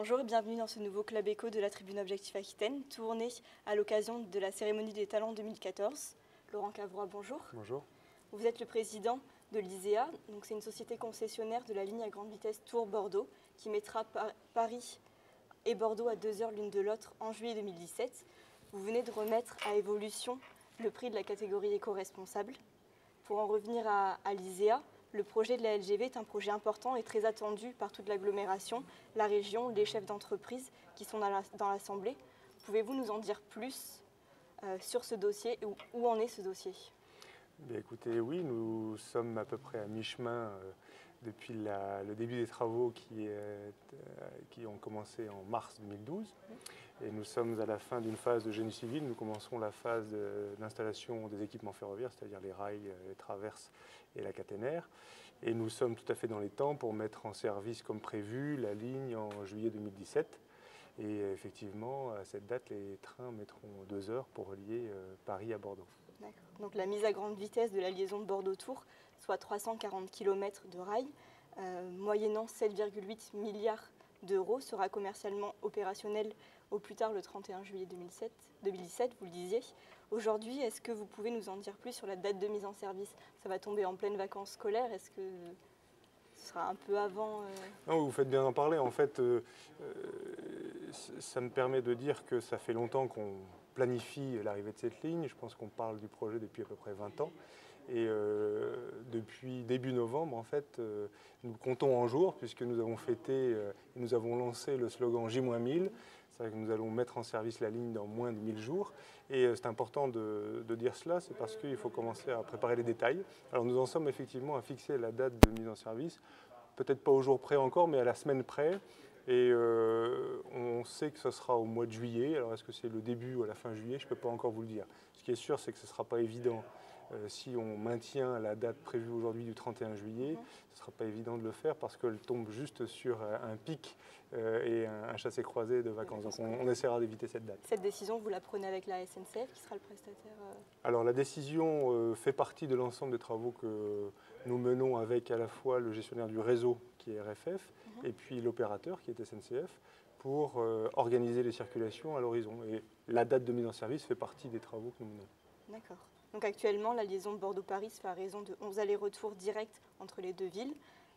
Bonjour et bienvenue dans ce nouveau Club Éco de la Tribune Objectif Aquitaine, tourné à l'occasion de la cérémonie des talents 2014. Laurent Cavrois, bonjour. Bonjour. Vous êtes le président de l'ISEA, donc c'est une société concessionnaire de la ligne à grande vitesse Tours-Bordeaux qui mettra Paris et Bordeaux à 2 heures l'une de l'autre en juillet 2017. Vous venez de remettre à Évolution le prix de la catégorie éco-responsable. Pour en revenir à l'ISEA, le projet de la LGV est un projet important et très attendu par toute l'agglomération, la région, les chefs d'entreprise qui sont dans l'Assemblée. Pouvez-vous nous en dire plus sur ce dossier et où en est ce dossier? Bien, écoutez, oui, nous sommes à peu près à mi-chemin depuis le début des travaux qui ont commencé en mars 2012. Et nous sommes à la fin d'une phase de génie civil. Nous commencerons la phase d'installation des équipements ferroviaires, c'est-à-dire les rails, les traverses et la caténaire. Et nous sommes tout à fait dans les temps pour mettre en service comme prévu la ligne en juillet 2017. Et effectivement, à cette date, les trains mettront 2 heures pour relier Paris à Bordeaux. D'accord. Donc la mise à grande vitesse de la liaison de Bordeaux-Tours, soit 340 km de rail, moyennant 7,8 milliards d'euros, sera commercialement opérationnelle au plus tard le 31 juillet 2017, vous le disiez. Aujourd'hui, est-ce que vous pouvez nous en dire plus sur la date de mise en service? Ça va tomber en pleine vacances scolaires, est-ce que ce sera un peu avant Non, vous faites bien d'en parler. En fait, ça me permet de dire que ça fait longtemps qu'on planifie l'arrivée de cette ligne. Je pense qu'on parle du projet depuis à peu près 20 ans. Et depuis début novembre, en fait, nous comptons en jours puisque nous avons fêté, nous avons lancé le slogan J-1000. C'est-à-dire que nous allons mettre en service la ligne dans moins de 1000 jours. Et c'est important de dire cela, c'est parce qu'il faut commencer à préparer les détails. Alors nous en sommes effectivement à fixer la date de mise en service, peut-être pas au jour près encore, mais à la semaine près. Et on sait que ce sera au mois de juillet. Alors est-ce que c'est le début ou à la fin juillet? Je ne peux pas encore vous le dire. Ce qui est sûr, c'est que ce ne sera pas évident. Si on maintient la date prévue aujourd'hui du 31 juillet, ce ne sera pas évident de le faire parce qu'elle tombe juste sur un pic et un chassé-croisé de vacances. Donc on essaiera d'éviter cette date. Cette décision, vous la prenez avec la SNCF qui sera le prestataire Alors la décision fait partie de l'ensemble des travaux que nous menons avec à la fois le gestionnaire du réseau qui est RFF et puis l'opérateur qui est SNCF pour organiser les circulations à l'horizon. Et la date de mise en service fait partie des travaux que nous menons. D'accord. Donc actuellement, la liaison Bordeaux-Paris se fait à raison de 11 allers-retours directs entre les deux villes,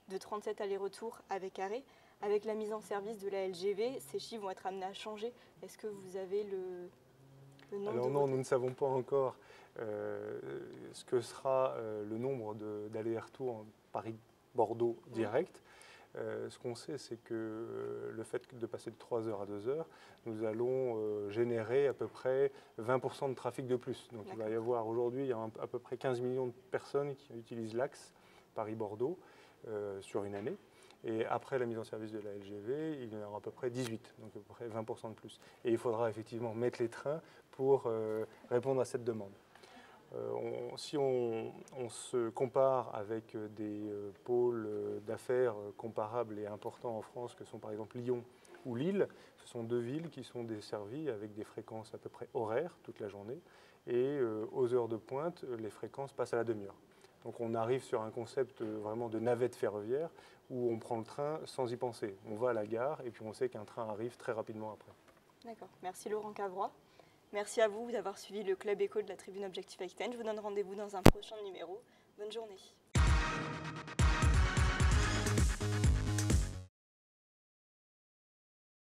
de 37 allers-retours avec arrêt. Avec la mise en service de la LGV, ces chiffres vont être amenés à changer. Est-ce que vous avez le nombre Alors non, nous ne savons pas encore ce que sera le nombre d'allers-retours en Paris-Bordeaux direct. Ce qu'on sait, c'est que le fait de passer de 3 heures à 2 heures, nous allons générer à peu près 20% de trafic de plus. Donc il va y avoir aujourd'hui, il y a à peu près 15 millions de personnes qui utilisent l'axe Paris-Bordeaux sur une année. Et après la mise en service de la LGV, il y en aura à peu près 18, donc à peu près 20% de plus. Et il faudra effectivement mettre les trains pour répondre à cette demande. Si on se compare avec des pôles d'affaires comparables et importants en France, que sont par exemple Lyon ou Lille, ce sont deux villes qui sont desservies avec des fréquences à peu près horaires toute la journée. Et aux heures de pointe, les fréquences passent à la demi-heure. Donc on arrive sur un concept vraiment de navette ferroviaire où on prend le train sans y penser. On va à la gare et puis on sait qu'un train arrive très rapidement après. D'accord. Merci Laurent Cavrois. Merci à vous d'avoir suivi le Club Éco de la Tribune Objectif Aquitaine. Je vous donne rendez-vous dans un prochain numéro. Bonne journée.